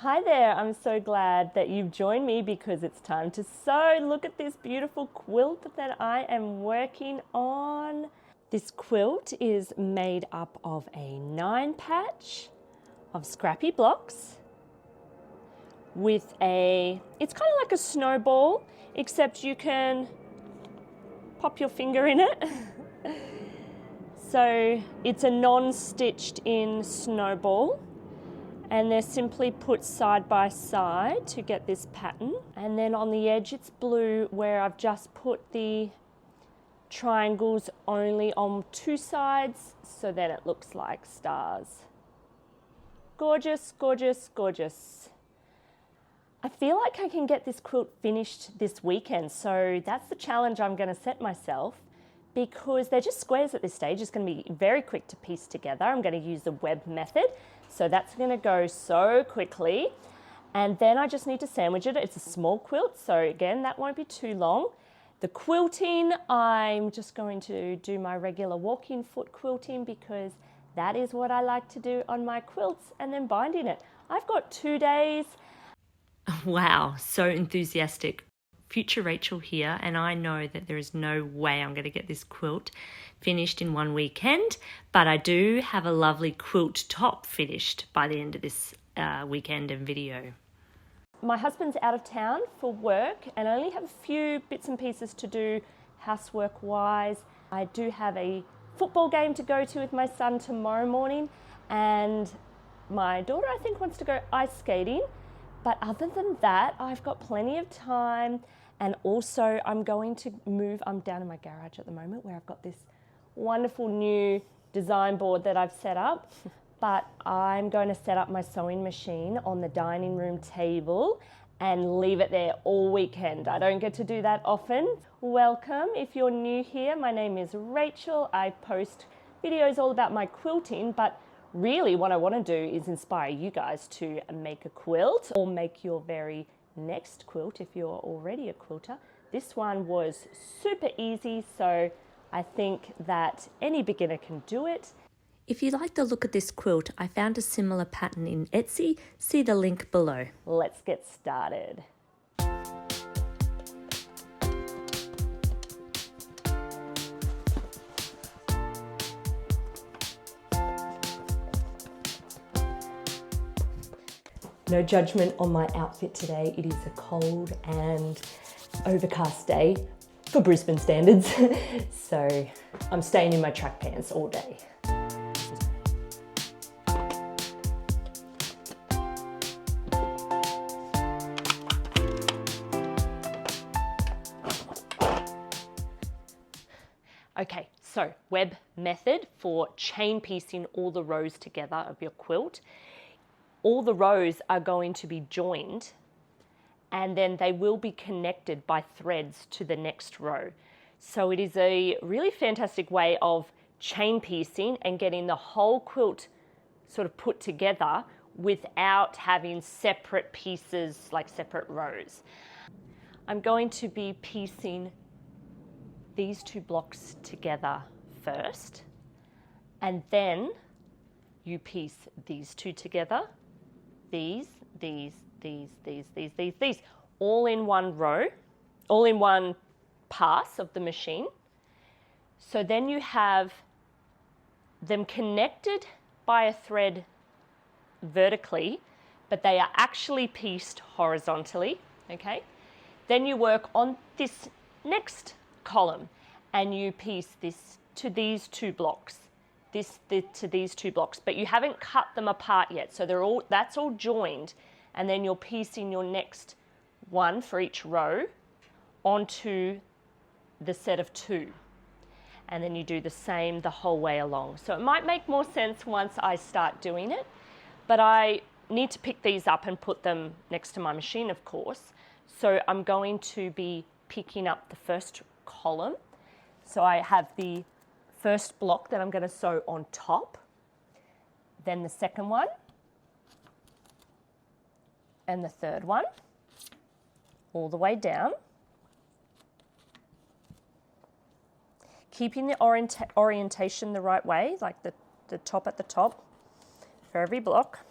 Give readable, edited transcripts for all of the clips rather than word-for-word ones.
Hi there, I'm so glad that you've joined me because it's time to sew. Look at this beautiful quilt that I am working on. This quilt is made up of a 9-patch of scrappy blocks with it's kind of like a snowball, except you can pop your finger in it. So it's a non-stitched in snowball. And they're simply put side by side to get this pattern. And then on the edge it's blue, where I've just put the triangles only on 2 sides, so then it looks like stars. Gorgeous, gorgeous, gorgeous. I feel like I can get this quilt finished this weekend, so that's the challenge I'm going to set myself, because they're just squares at this stage. It's going to be very quick to piece together. I'm going to use the web method. So that's going to go so quickly. And then I just need to sandwich it. It's a small quilt, so again, that won't be too long. The quilting, I'm just going to do my regular walking foot quilting because that is what I like to do on my quilts, and then binding it. I've got 2 days. Wow, so enthusiastic. Future Rachel here, and I know that there is no way I'm going to get this quilt finished in one weekend, but I do have a lovely quilt top finished by the end of this weekend and video. My husband's out of town for work and I only have a few bits and pieces to do housework wise. I do have a football game to go to with my son tomorrow morning, and my daughter I think wants to go ice skating. But other than that, I've got plenty of time. And also I'm going to move, I'm down in my garage at the moment where I've got this wonderful new design board that I've set up. But I'm going to set up my sewing machine on the dining room table and leave it there all weekend. I don't get to do that often. Welcome if you're new here. My name is Rachel. I post videos all about my quilting, but really what I want to do is inspire you guys to make a quilt or make your very next quilt if you're already a quilter. This one was super easy, so I think that any beginner can do it. If you like the look of this quilt, I found a similar pattern in Etsy. See the link below. Let's get started. No judgment on my outfit today. It is a cold and overcast day for Brisbane standards. So I'm staying in my track pants all day. Okay, so web method for chain piecing all the rows together of your quilt. All the rows are going to be joined and then they will be connected by threads to the next row. So it is a really fantastic way of chain piecing and getting the whole quilt sort of put together without having separate pieces, like separate rows. I'm going to be piecing these 2 blocks together first, and then you piece these 2 together. These, all in one row, all in one pass of the machine. So then you have them connected by a thread vertically, but they are actually pieced horizontally, okay? Then you work on this next column and you piece this to these 2 blocks. To these 2 blocks, but you haven't cut them apart yet, so that's all joined, and then you're piecing your next one for each row onto the set of 2, and then you do the same the whole way along. So it might make more sense once I start doing it, but I need to pick these up and put them next to my machine, of course. So I'm going to be picking up the first column. So I have the first block that I'm going to sew on top, then the second one, and the third one, all the way down. Keeping the orientation the right way, like the top at the top for every block.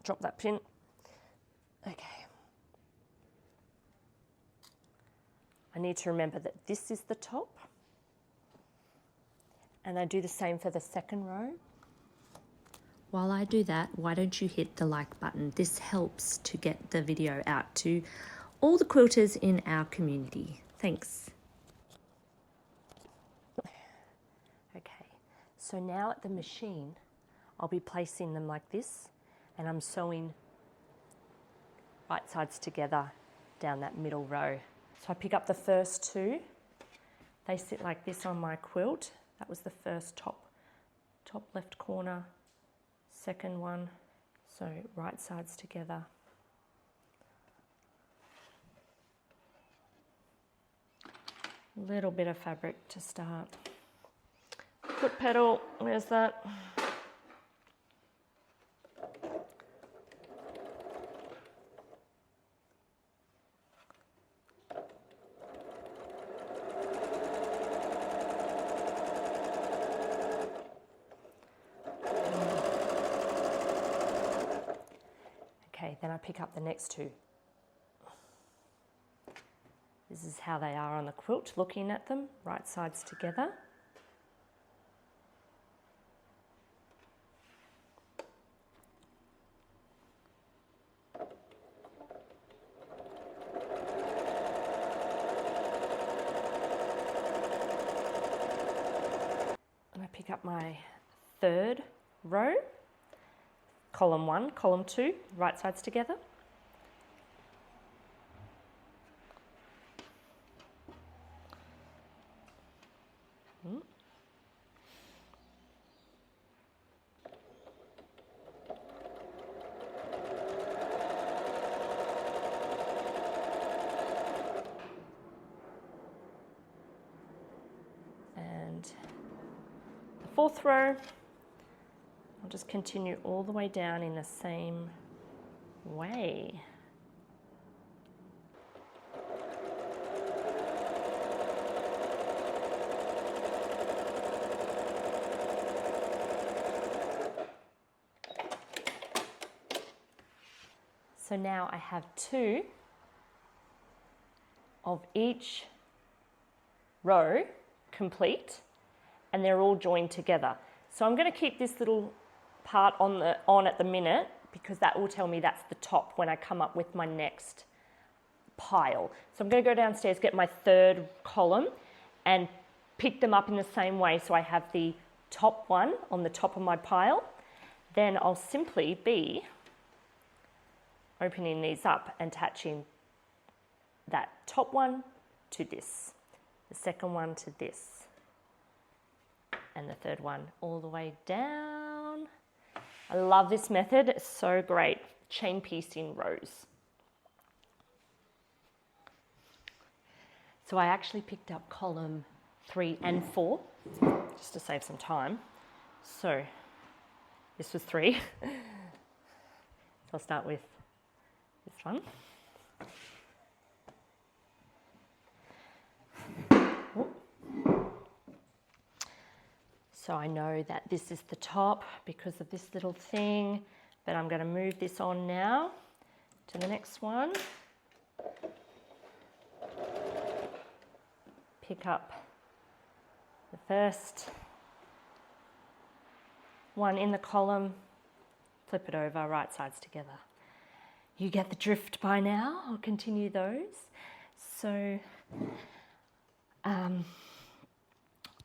drop that pin. Okay. I need to remember that this is the top. And I do the same for the second row. While I do that, why don't you hit the like button? This helps to get the video out to all the quilters in our community. Thanks. Okay, so now at the machine, I'll be placing them like this, and I'm sewing right sides together down that middle row. So I pick up the first two. They sit like this on my quilt. That was the first top left corner, second one. So right sides together. Little bit of fabric to start. Foot pedal, where's that? Okay, then I pick up the next two. This is how they are on the quilt, looking at them, right sides together. And I pick up my third row, column 1, column 2, right sides together. And the fourth row, I'll just continue all the way down in the same way. So now I have two of each row complete, and they're all joined together. So I'm going to keep this little part on at the minute, because that will tell me that's the top when I come up with my next pile. So I'm going to go downstairs, get my third column and pick them up in the same way, so I have the top one on the top of my pile. Then I'll simply be opening these up and attaching that top one to this, the second one to this, and the third one all the way down. I love this method, it's so great. Chain piecing rows. So I actually picked up column 3 and 4 just to save some time. So this was 3. So I'll start with this one. So I know that this is the top because of this little thing, but I'm going to move this on now to the next one. Pick up the first one in the column, flip it over, right sides together. You get the drift by now. I'll continue those. So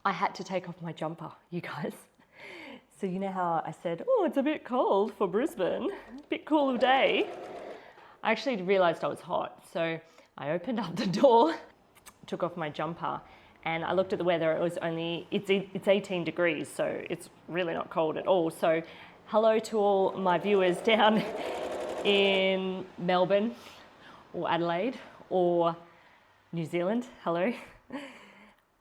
I had to take off my jumper, you guys. So you know how I said, oh, it's a bit cold for Brisbane, a bit cooler day. I actually realised I was hot, so I opened up the door, took off my jumper, and I looked at the weather. It was it's 18 degrees, so it's really not cold at all. So hello to all my viewers down in Melbourne or Adelaide or New Zealand, hello.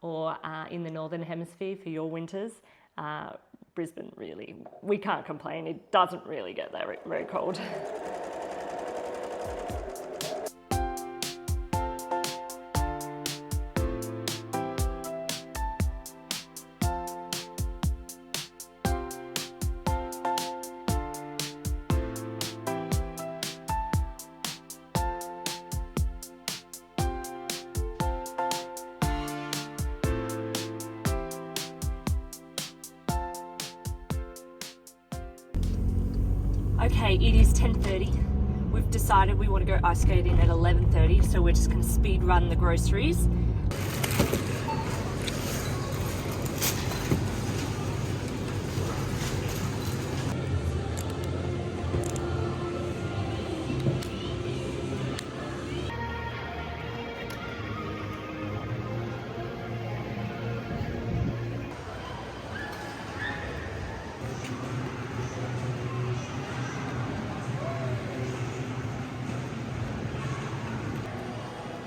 Or in the Northern Hemisphere for your winters. Brisbane, really, we can't complain. It doesn't really get that very cold. Okay, it is 10:30. We've decided we want to go ice skating at 11:30, so we're just going to speed run the groceries.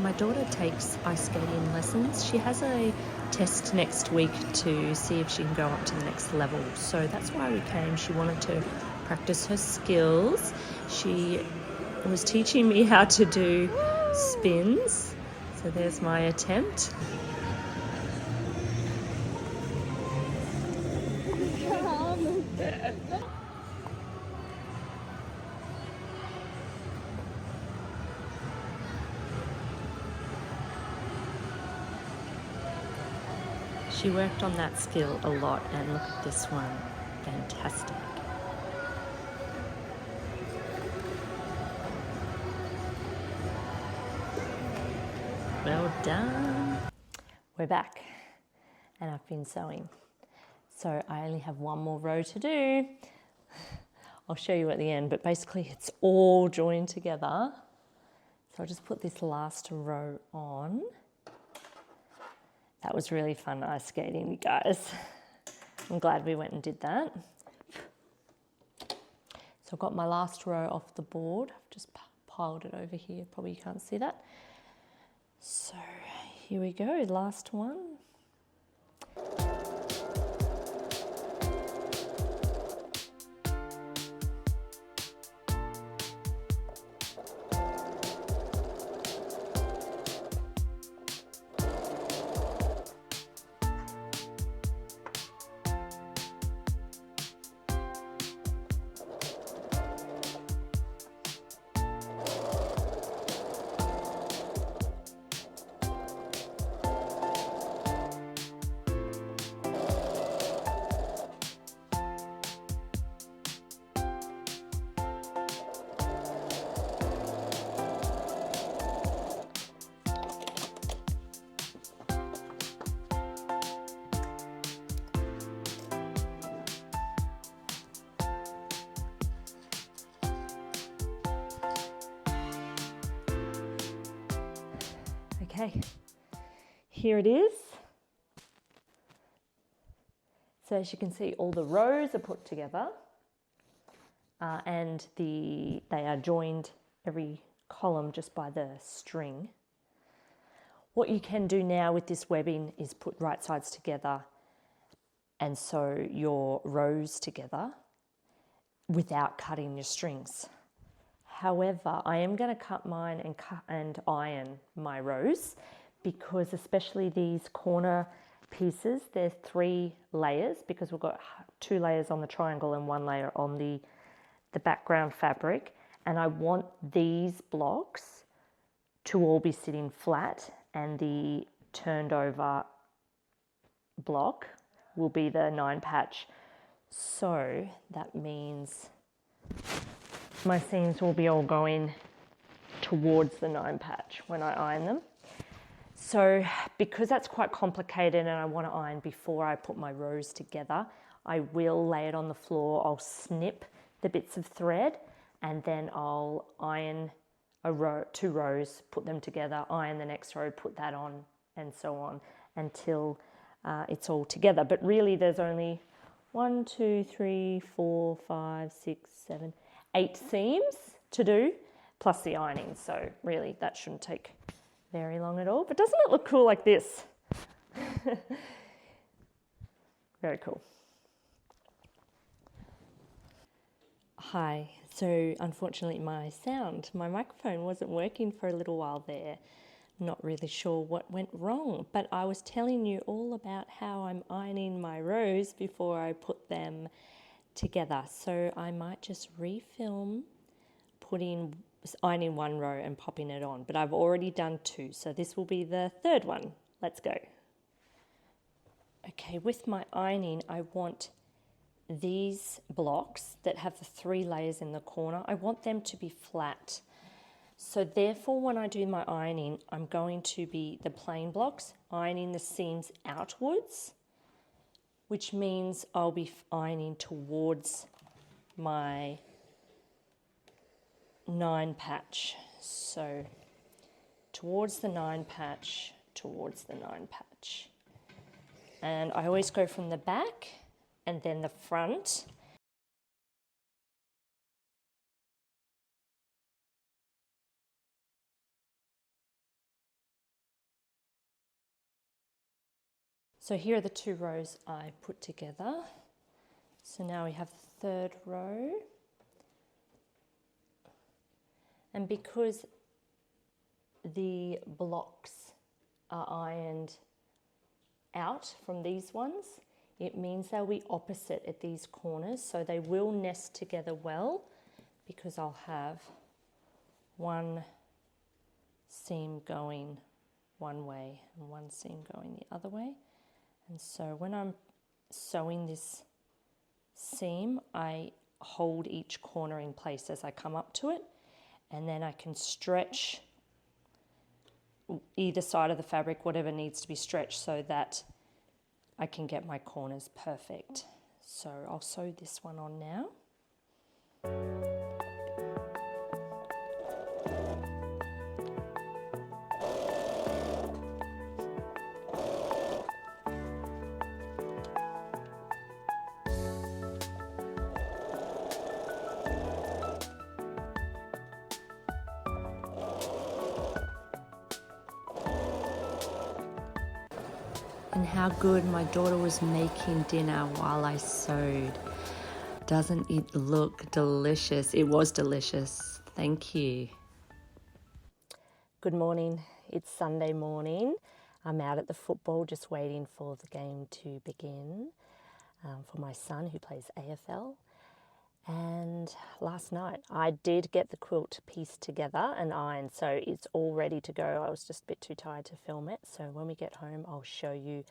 My daughter takes ice skating lessons. She has a test next week to see if she can go up to the next level. So that's why we came. She wanted to practice her skills. She was teaching me how to do spins. So there's my attempt. She worked on that skill a lot, and look at this one. Fantastic. Well done. We're back, and I've been sewing. So I only have one more row to do. I'll show you at the end, but basically it's all joined together. So I'll just put this last row on. That was really fun ice skating, you guys. I'm glad we went and did that. So I've got my last row off the board. I've just piled it over here. Probably you can't see that. So here we go, last one. Okay, here it is. So as you can see, all the rows are put together and they are joined, every column, just by the string. What you can do now with this webbing is put right sides together and sew your rows together without cutting your strings. However, I am going to cut mine and iron my rows, because especially these corner pieces, there's 3 layers, because we've got 2 layers on the triangle and 1 layer on the background fabric, and I want these blocks to all be sitting flat, and the turned over block will be the 9 patch. So that means my seams will be all going towards the 9 patch when I iron them. So because that's quite complicated and I want to iron before I put my rows together, I will lay it on the floor. I'll snip the bits of thread and then I'll iron a row, 2 rows, put them together, iron the next row, put that on, and so on until it's all together. But really there's only 1, 2, 3, 4, 5, 6, 7, 8 seams to do, plus the ironing. So really that shouldn't take very long at all. But doesn't it look cool like this? Very cool. Hi. So unfortunately my microphone wasn't working for a little while there. Not really sure what went wrong, but I was telling you all about how I'm ironing my rows before I put them together. So I might just refilm ironing 1 row and popping it on, but I've already done 2, so this will be the 3rd one. Let's go. Okay, with my ironing, I want these blocks that have the 3 layers in the corner, I want them to be flat. So therefore, when I do my ironing, I'm going to be the plain blocks, ironing the seams outwards, which means I'll be ironing towards my 9 patch. So towards the 9 patch, towards the 9 patch. And I always go from the back and then the front. So here are the 2 rows I put together. So now we have the 3rd row. And because the blocks are ironed out from these ones, it means they'll be opposite at these corners, so they will nest together well, because I'll have one seam going one way and one seam going the other way. And so when I'm sewing this seam, I hold each corner in place as I come up to it, and then I can stretch either side of the fabric, whatever needs to be stretched, so that I can get my corners perfect. So I'll sew this one on now. And how good my daughter was making dinner while I sewed. Doesn't it look delicious? It was delicious. Thank you. Good morning. It's Sunday morning. I'm out at the football just waiting for the game to begin for my son who plays AFL. And last night I did get the quilt pieced together and ironed, so it's all ready to go. I was just a bit too tired to film it, so when we get home I'll show you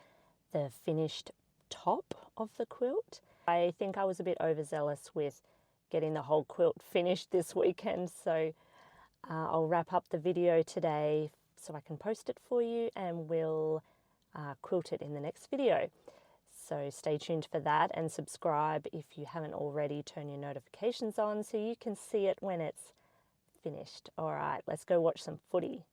the finished top of the quilt. I think I was a bit overzealous with getting the whole quilt finished this weekend, so I'll wrap up the video today so I can post it for you, and we'll quilt it in the next video. So stay tuned for that, and subscribe if you haven't already. Turn your notifications on so you can see it when it's finished. All right, let's go watch some footy.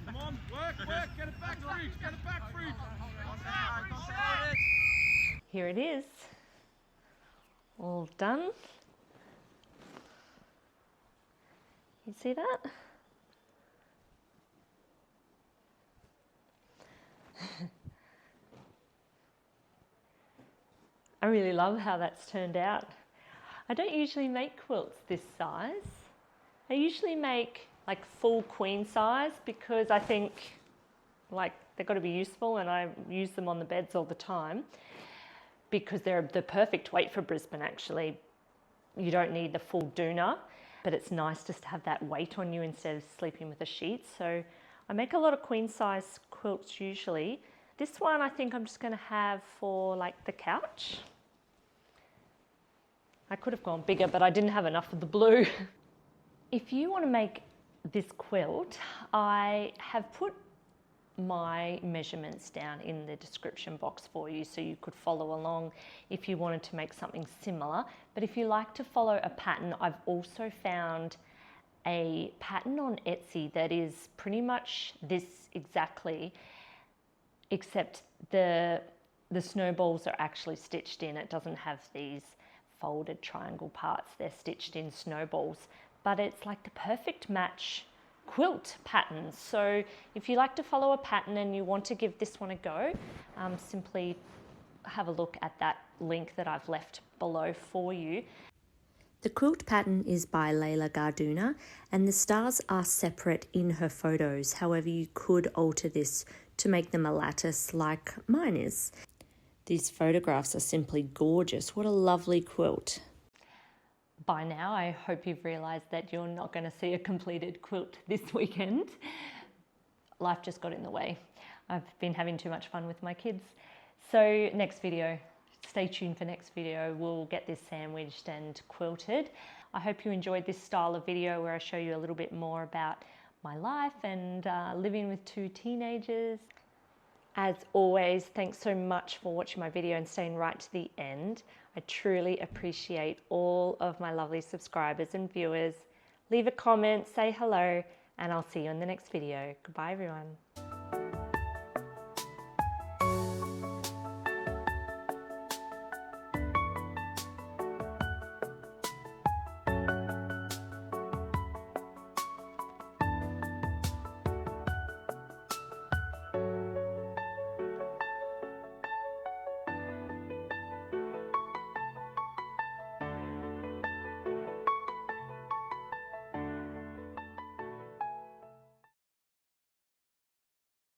Come on, work, get it back, Fruit, get it back, Fruit. Here it is, all done. You see that? I really love how that's turned out. I don't usually make quilts this size. I usually make like full queen size because I think like they've got to be useful, and I use them on the beds all the time because they're the perfect weight for Brisbane actually. You don't need the full doona, but it's nice just to have that weight on you instead of sleeping with a sheet. So I make a lot of queen size quilts usually. This one I think I'm just going to have for like the couch. I could have gone bigger, but I didn't have enough of the blue. If you want to make this quilt, I have put my measurements down in the description box for you so you could follow along if you wanted to make something similar. But if you like to follow a pattern, I've also found a pattern on Etsy that is pretty much this exactly, except the snowballs are actually stitched in. It doesn't have these folded triangle parts. They're stitched in snowballs, but it's like the perfect match quilt pattern. So if you like to follow a pattern and you want to give this one a go, simply have a look at that link that I've left below for you. The quilt pattern is by Layla Garduna and the stars are separate in her photos. However, you could alter this to make them a lattice like mine is. These photographs are simply gorgeous. What a lovely quilt. By now, I hope you've realised that you're not going to see a completed quilt this weekend. Life just got in the way. I've been having too much fun with my kids. So next video, stay tuned for next video. We'll get this sandwiched and quilted. I hope you enjoyed this style of video where I show you a little bit more about my life and living with 2 teenagers. As always, thanks so much for watching my video and staying right to the end. I truly appreciate all of my lovely subscribers and viewers. Leave a comment, say hello, and I'll see you in the next video. Goodbye, everyone.